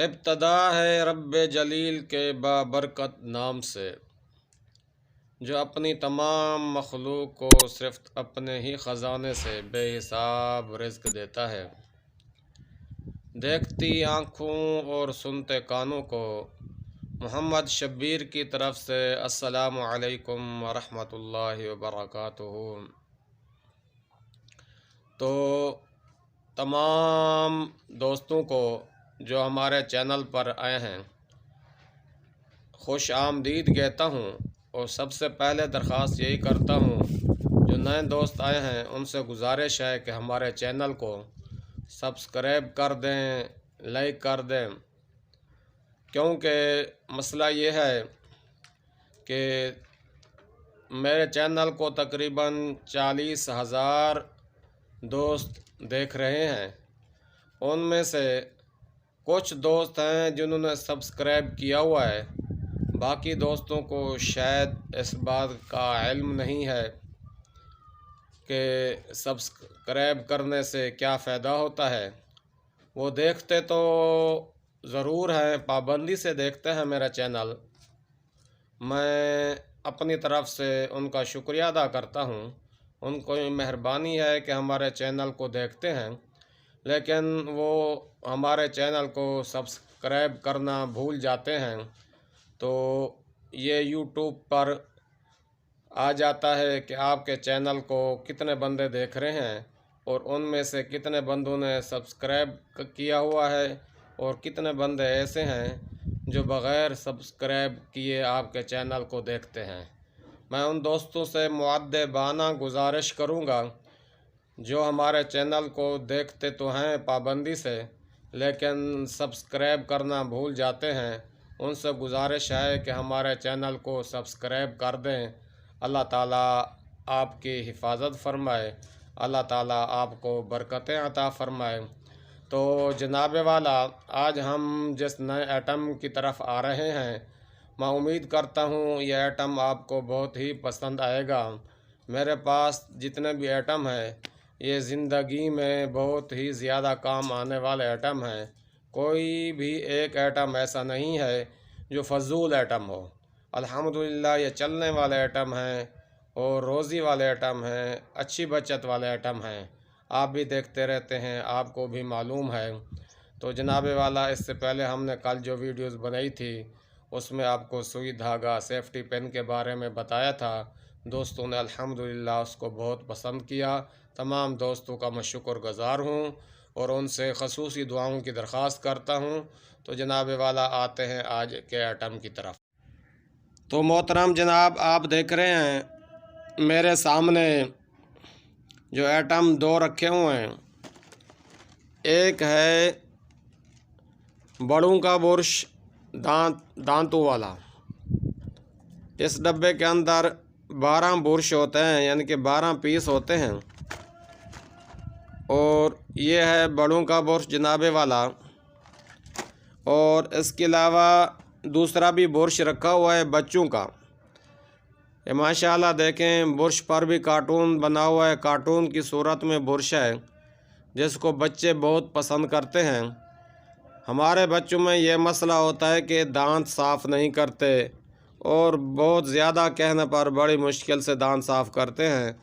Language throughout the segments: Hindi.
इब्तदा है रब्बे जलील के बाबरकत नाम से, जो अपनी तमाम मखलूक को सिर्फ अपने ही ख़जाने से बेहिसाब रिज़्क़ देता है। देखती आँखों और सुनते कानों को मोहम्मद शब्बीर की तरफ से अस्सलामु अलैकुम व रहमतुल्लाहि व बरकातुहू। तो तमाम दोस्तों को जो हमारे चैनल पर आए हैं खुश आमदीद कहता हूँ, और सबसे पहले दरख्वास्त यही करता हूँ जो नए दोस्त आए हैं उनसे गुजारिश है कि हमारे चैनल को सब्सक्राइब कर दें, लाइक कर दें, क्योंकि मसला ये है कि मेरे चैनल को तकरीबन 40,000 दोस्त देख रहे हैं। उनमें से कुछ दोस्त हैं जिन्होंने सब्सक्राइब किया हुआ है, बाकी दोस्तों को शायद इस बात का इल्म नहीं है कि सब्सक्राइब करने से क्या फ़ायदा होता है। वो देखते तो ज़रूर हैं, पाबंदी से देखते हैं मेरा चैनल। मैं अपनी तरफ से उनका शुक्रिया अदा करता हूँ, उनको मेहरबानी है कि हमारे चैनल को देखते हैं, लेकिन वो हमारे चैनल को सब्सक्राइब करना भूल जाते हैं। तो ये यूट्यूब पर आ जाता है कि आपके चैनल को कितने बंदे देख रहे हैं और उनमें से कितने बंदों ने सब्सक्राइब किया हुआ है और कितने बंदे ऐसे हैं जो बग़ैर सब्सक्राइब किए आपके चैनल को देखते हैं। मैं उन दोस्तों से मुअद्दबाना गुजारिश करूँगा जो हमारे चैनल को देखते तो हैं पाबंदी से, लेकिन सब्सक्राइब करना भूल जाते हैं। उनसे गुजारिश है कि हमारे चैनल को सब्सक्राइब कर दें। अल्लाह ताला आपकी हिफाजत फरमाए, अल्लाह ताला आपको बरकतें अता फरमाए। तो जनाब वाला, आज हम जिस नए आइटम की तरफ आ रहे हैं, मैं उम्मीद करता हूँ यह आइटम आपको बहुत ही पसंद आएगा। मेरे पास जितने भी आइटम हैं ये ज़िंदगी में बहुत ही ज़्यादा काम आने वाले आइटम हैं। कोई भी एक आइटम ऐसा नहीं है जो फजूल आइटम हो। अल्हम्दुलिल्लाह ये चलने वाले आइटम हैं और रोज़ी वाले आइटम हैं, अच्छी बचत वाले आइटम हैं। आप भी देखते रहते हैं, आपको भी मालूम है। तो जनाब वाला, इससे पहले हमने कल जो वीडियोस बनाई थी उसमें आपको सुई धागा सेफ्टी पेन के बारे में बताया था। दोस्तों ने अल्हम्दुलिल्लाह उसको बहुत पसंद किया। तमाम दोस्तों का मैं शुक्रगुज़ार हूँ और उनसे ख़ुसूसी दुआओं की दरख्वास्त करता हूँ। तो जनाब वाला, आते हैं आज के आइटम की तरफ। तो मोहतरम जनाब, आप देख रहे हैं मेरे सामने जो आइटम दो रखे हुए हैं। एक है बड़ों का बुर्श दांतों वाला। इस डब्बे के अंदर 12 बुर्श होते हैं, यानी कि 12 पीस होते हैं। और ये है बड़ों का बुर्श जनाबे वाला। और इसके अलावा दूसरा भी बुर्श रखा हुआ है बच्चों का। ये माशाल्लाह देखें, बुर्श पर भी कार्टून बना हुआ है, कार्टून की सूरत में बुर्श है जिसको बच्चे बहुत पसंद करते हैं। हमारे बच्चों में ये मसला होता है कि दांत साफ़ नहीं करते और बहुत ज़्यादा कहने पर बड़ी मुश्किल से दांत साफ़ करते हैं।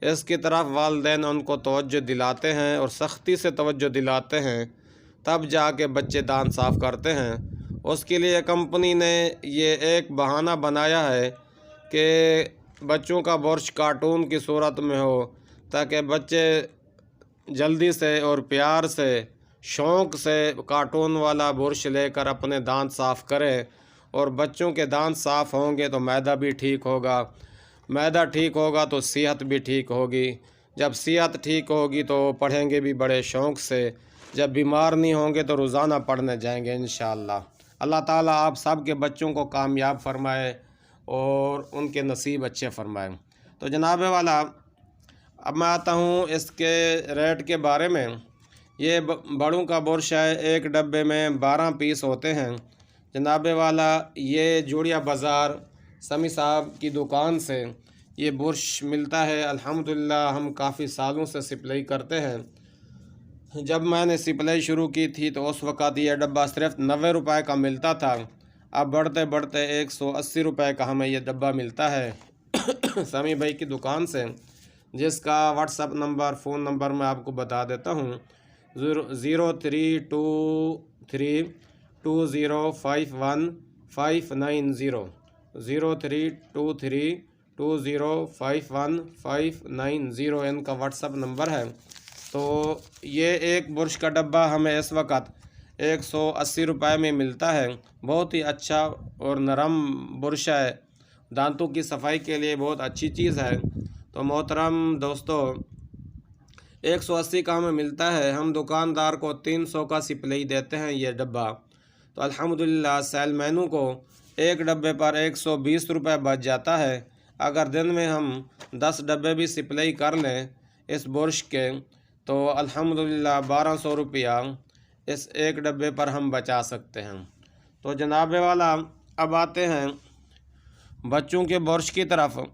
इसकी तरफ वालिदैन उनको तवज्जो दिलाते हैं और सख्ती से तवज्जो दिलाते हैं, तब जाके बच्चे दांत साफ़ करते हैं। उसके लिए कंपनी ने ये एक बहाना बनाया है कि बच्चों का बुर्श कार्टून की सूरत में हो, ताकि बच्चे जल्दी से और प्यार से शौक़ से कार्टून वाला बुर्श लेकर अपने दांत साफ़ करें। और बच्चों के दांत साफ़ होंगे तो मैदा भी ठीक होगा, मैदा ठीक होगा तो सेहत भी ठीक होगी। जब सेहत ठीक होगी तो पढ़ेंगे भी बड़े शौक़ से। जब बीमार नहीं होंगे तो रोज़ाना पढ़ने जाएंगे इंशाअल्लाह। अल्लाह ताला आप सब के बच्चों को कामयाब फरमाए और उनके नसीब अच्छे फरमाए। तो जनाब वाला, अब मैं आता हूँ इसके रेट के बारे में। ये बड़ों का बुर्श है, एक डब्बे में 12 पीस होते हैं। जनाब वाला, ये जोड़िया बाज़ार समी साहब की दुकान से ये बुर्श मिलता है। अल्हम्दुलिल्लाह हम काफ़ी सालों से सप्लाई करते हैं। जब मैंने सिपलाई शुरू की थी तो उस वक़्त ये डब्बा सिर्फ 90 रुपए का मिलता था। अब बढ़ते बढ़ते 180 रुपए का हमें ये डब्बा मिलता है समी भाई की दुकान से, जिसका व्हाट्सअप नंबर फ़ोन नंबर मैं आपको बता देता हूँ। 032320515590 032320515590 इनका व्हाट्सअप नंबर है। तो ये एक बुरश का डब्बा हमें इस वक्त 180 रुपए में मिलता है। बहुत ही अच्छा और नरम बुरश है, दांतों की सफाई के लिए बहुत अच्छी चीज़ है। तो मोहतरम दोस्तों, 180 का हमें मिलता है, हम दुकानदार को 300 का सिपलाई देते हैं ये डब्बा। तो अल्हम्दुलिल्लाह सेलमैनों को एक डब्बे पर 120 रुपये बच जाता है। अगर दिन में हम 10 डब्बे भी सिपलाई कर लें इस बुरश के तो अल्हम्दुलिल्लाह 1200 रुपया इस एक डब्बे पर हम बचा सकते हैं। तो जनाबे वाला, अब आते हैं बच्चों के बुरश की तरफ।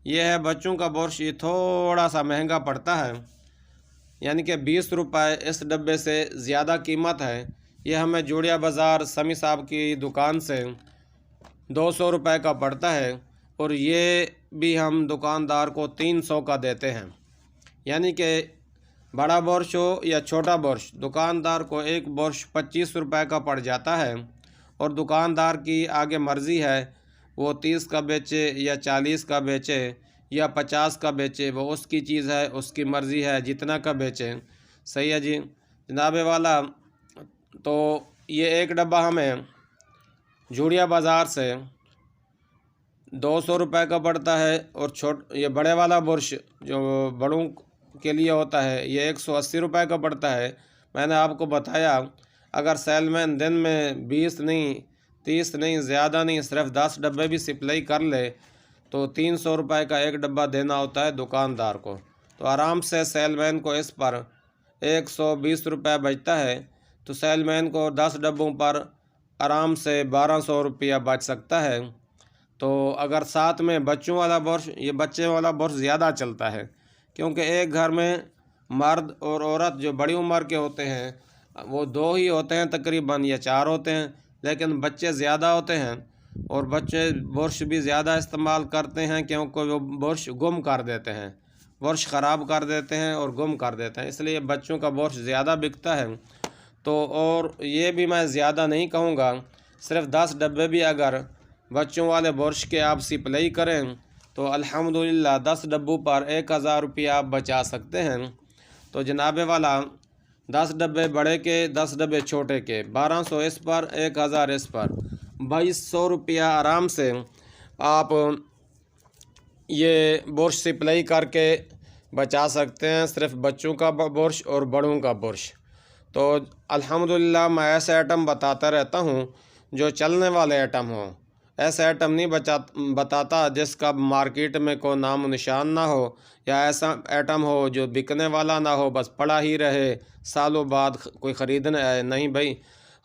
ये है बच्चों का बुरश, ये थोड़ा सा महंगा पड़ता है, यानी कि 20 रुपये इस डब्बे से ज़्यादा कीमत है। ये हमें जोड़िया बाज़ार समी साहब की दुकान से 200 रुपये का पड़ता है, और ये भी हम दुकानदार को 300 का देते हैं। यानी कि बड़ा बुरश हो या छोटा बुरश, दुकानदार को एक बुरश 25 रुपये का पड़ जाता है, और दुकानदार की आगे मर्ज़ी है वो 30 का बेचे या 40 का बेचे या 50 का बेचे, वो उसकी चीज़ है, उसकी मर्ज़ी है जितना का बेचे। सही है जी जनाबे वाला। तो ये एक डब्बा हमें जूड़िया बाज़ार से 200 रुपये का पड़ता है, और ये बड़े वाला बुरश जो बड़ों के लिए होता है ये 180 रुपये का पड़ता है। मैंने आपको बताया अगर सेलमैन दिन में 20 नहीं 30 नहीं, ज़्यादा नहीं, सिर्फ 10 डब्बे भी सिपलाई कर ले तो 300 रुपये का एक डब्बा देना होता है दुकानदार को। तो आराम से सेलमैन को इस पर 120 रुपये बचता है। तो सेलमैन को 10 डब्बों पर आराम से 1200 रुपया बच सकता है। तो अगर साथ में बच्चों वाला बुरश, ये बच्चे वाला बुरश ज़्यादा चलता है, क्योंकि एक घर में मर्द और औरत जो बड़ी उम्र के होते हैं वो 2 ही होते हैं तकरीबन, या 4 होते हैं, लेकिन बच्चे ज़्यादा होते हैं, और बच्चे बुरश भी ज़्यादा इस्तेमाल करते हैं, क्योंकि वो बुरश गुम कर देते हैं, बुरश ख़राब कर देते हैं और गुम कर देते हैं, इसलिए बच्चों का बुरश ज़्यादा बिकता है। तो और ये भी मैं ज़्यादा नहीं कहूँगा, सिर्फ 10 डब्बे भी अगर बच्चों वाले बुरश के आप सिपलाई करें तो अल्हम्दुलिल्लाह 10 डब्बों पर 1000 रुपया आप बचा सकते हैं। तो जनाबे वाला 10 डब्बे बड़े के 10 डब्बे छोटे के 1200 इस पर, 1000 इस पर, 2200 रुपया आराम से आप ये बुरश सिपलाई करके बचा सकते हैं, सिर्फ बच्चों का बुरश और बड़ों का बुरश। तो अल्हम्दुलिल्लाह मैं ऐसे आइटम बताता रहता हूँ जो चलने वाले आइटम हों, ऐसा आइटम नहीं बताता जिसका मार्केट में कोई नाम निशान ना हो, या ऐसा आइटम हो जो बिकने वाला ना हो, बस पड़ा ही रहे, सालों बाद कोई ख़रीदने आए। नहीं भाई,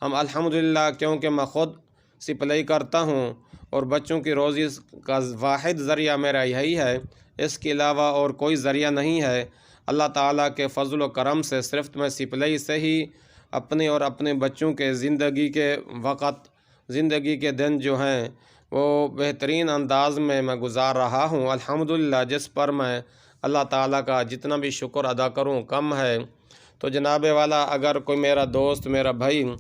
हम अल्हम्दुलिल्लाह, क्योंकि मैं ख़ुद सिपलाई करता हूँ और बच्चों की रोज़ी का वाहिद ज़रिया मेरा यही है, इसके अलावा और कोई ज़रिया नहीं है। अल्लाह ताला के फ़ज़ल व करम से सिर्फ मैं सिपलाई से ही अपने और अपने बच्चों के ज़िंदगी के वक़्त, ज़िंदगी के दिन जो हैं वो बेहतरीन अंदाज़ में मैं गुज़ार रहा हूँ अल्हम्दुलिल्लाह, जिस पर मैं अल्लाह ताला का जितना भी शुक्र अदा करूँ कम है। तो जनाबे वाला, अगर कोई मेरा दोस्त, मेरा भाई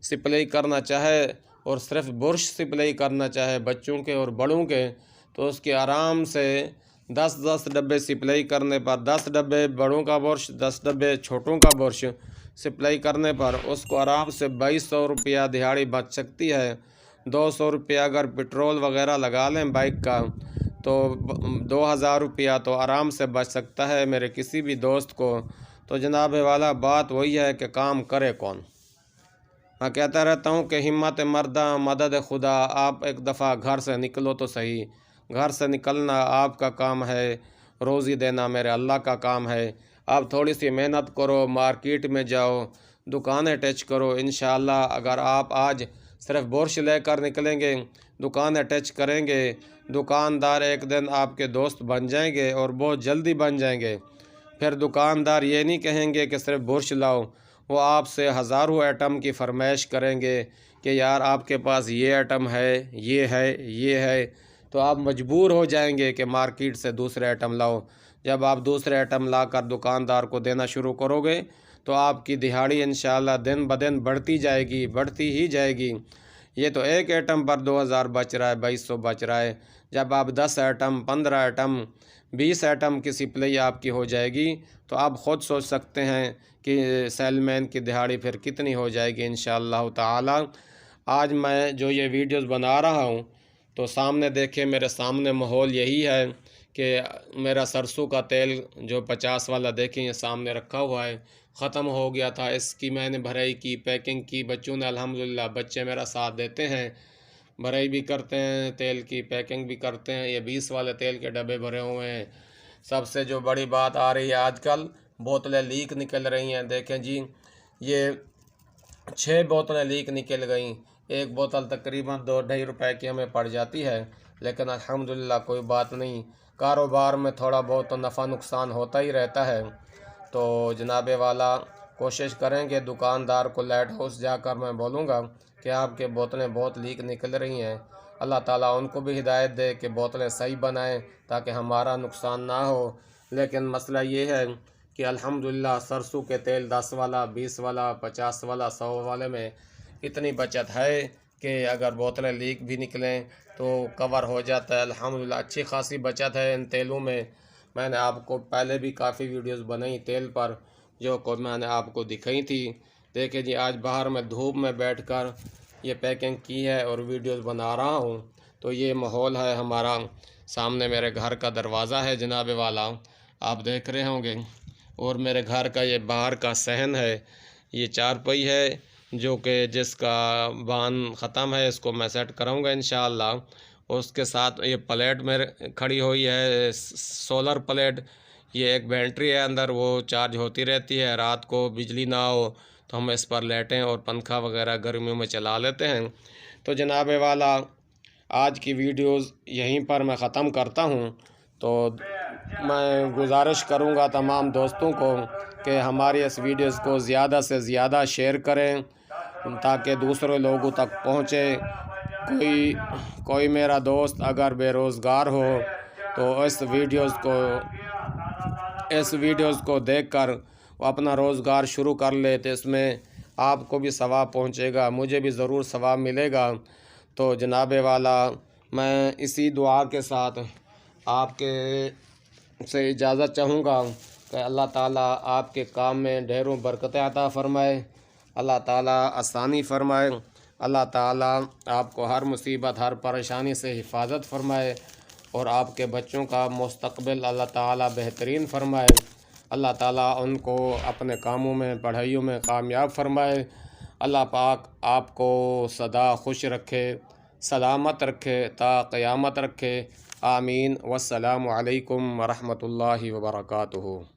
सिपलाई करना चाहे और सिर्फ बुरश सिपलाई करना चाहे बच्चों के और बड़ों के, तो उसके आराम से 10-10 डब्बे सिपलाई करने पर, 10 डब्बे बड़ों का बुरश, 10 डब्बे छोटों का बुरश सिपलाई करने पर उसको आराम से 2200 रुपया दिहाड़ी बच सकती है। 200 रुपया अगर पेट्रोल वगैरह लगा लें बाइक का तो 2000 रुपया तो आराम से बच सकता है मेरे किसी भी दोस्त को। तो जनाब वाला, बात वही है कि काम करे कौन। मैं कहता रहता हूँ कि हिम्मत मर्दा मदद खुदा। आप एक दफ़ा घर से निकलो तो सही, घर से निकलना आपका काम है, रोज़ी देना मेरे अल्लाह का काम है। आप थोड़ी सी मेहनत करो, मार्केट में जाओ, दुकानें टच करो, इंशाअल्लाह अगर आप आज सिर्फ बुरश लेकर निकलेंगे, दुकानें टच करेंगे, दुकानदार एक दिन आपके दोस्त बन जाएंगे और बहुत जल्दी बन जाएंगे। फिर दुकानदार ये नहीं कहेंगे कि सिर्फ बुर्श लाओ, वो आपसे हज़ारों आइटम की फरमाइश करेंगे कि यार आपके पास ये आइटम है, ये है, ये है। तो आप मजबूर हो जाएंगे कि मार्केट से दूसरे आइटम लाओ। जब आप दूसरे आइटम लाकर दुकानदार को देना शुरू करोगे तो आपकी दिहाड़ी इंशाअल्लाह दिन ब दिन बढ़ती जाएगी, बढ़ती ही जाएगी। ये तो एक आइटम पर 2000 बच रहा है, 2200 बच रहा है। जब आप 10 आइटम, 15 आइटम, 20 आइटम की सप्लाई आपकी हो जाएगी तो आप ख़ुद सोच सकते हैं कि सेलमैन की दिहाड़ी फिर कितनी हो जाएगी इंशाअल्लाह ताला। आज मैं जो ये वीडियोस बना रहा हूँ तो सामने देखे, मेरे सामने माहौल यही है कि मेरा सरसों का तेल जो 50 वाला देखें ये सामने रखा हुआ है, ख़त्म हो गया था। इसकी मैंने भराई की, पैकिंग की, बच्चों ने अल्हम्दुलिल्लाह, बच्चे मेरा साथ देते हैं, भराई भी करते हैं, तेल की पैकिंग भी करते हैं। ये 20 वाले तेल के डब्बे भरे हुए हैं। सबसे जो बड़ी बात आ रही है आजकल, बोतलें लीक निकल रही हैं। देखें जी, ये 6 बोतलें लीक निकल गई। एक बोतल तकरीबन 2-2.5 रुपए की हमें पड़ जाती है, लेकिन अल्हम्दुलिल्लाह कोई बात नहीं, कारोबार में थोड़ा बहुत तो नफ़ा नुकसान होता ही रहता है। तो जनाबे वाला कोशिश करेंगे, दुकानदार को लाइट हाउस जाकर मैं बोलूँगा कि आपके बोतलें बहुत लीक निकल रही हैं। अल्लाह ताला उनको भी हिदायत दे कि बोतलें सही बनाएं ताकि हमारा नुकसान ना हो। लेकिन मसला ये है कि अल्हम्दुलिल्लाह सरसों के तेल 10 वाला, 20 वाला, 50 वाला, 100 वाले में इतनी बचत है कि अगर बोतलें लीक भी निकलें तो कवर हो जाता है। अल्हम्दुलिल्लाह अच्छी खासी बचत है इन तेलों में। मैंने आपको पहले भी काफ़ी वीडियोस बनाई तेल पर, जो को मैंने आपको दिखाई थी। देखिए जी, आज बाहर में धूप में बैठकर ये पैकिंग की है और वीडियोस बना रहा हूँ। तो ये माहौल है हमारा। सामने मेरे घर का दरवाज़ा है जनाबे वाला, आप देख रहे होंगे। और मेरे घर का ये बाहर का सहन है। ये चारपाई है जो कि जिसका बान ख़त्म है, इसको मैं सेट कराऊँगा इंशाअल्लाह। उसके साथ ये प्लेट मेरे खड़ी हुई है, सोलर प्लेट। ये एक बैटरी है अंदर, वो चार्ज होती रहती है। रात को बिजली ना हो तो हम इस पर लेटें और पंखा वगैरह गर्मियों में चला लेते हैं। तो जनाबे वाला, आज की वीडियोस यहीं पर मैं ख़त्म करता हूँ। तो मैं गुजारिश करूँगा तमाम दोस्तों को कि हमारी इस वीडियोस को ज़्यादा से ज़्यादा शेयर करें ताकि दूसरे लोगों तक पहुँचे। कोई मेरा दोस्त अगर बेरोज़गार हो तो इस वीडियोस को देखकर वो अपना रोज़गार शुरू कर ले, तो इसमें आपको भी सवाब पहुँचेगा, मुझे भी ज़रूर सवाब मिलेगा। तो जनाबे वाला, मैं इसी दुआ के साथ आपके से इजाज़त चाहूँगा कि अल्लाह ताला आपके काम में ढेरों बरकतें अता फ़रमाए, अल्लाह ताला आसानी फ़रमाए, अल्लाह ताला आपको हर मुसीबत, हर परेशानी से हिफाजत फ़रमाए और आपके बच्चों का मुस्तक़बिल अल्लाह ताला बेहतरीन फ़रमाए। अल्लाह ताला उनको अपने कामों में, पढ़ाइयों में कामयाब फ़रमाए। अल्लाह पाक आपको सदा खुश रखे, सलामत रखे, ता क़यामत रखे। आमीन। वस्सलामु अलैकुम वरहमतुल्लाहि वबरकातुहू।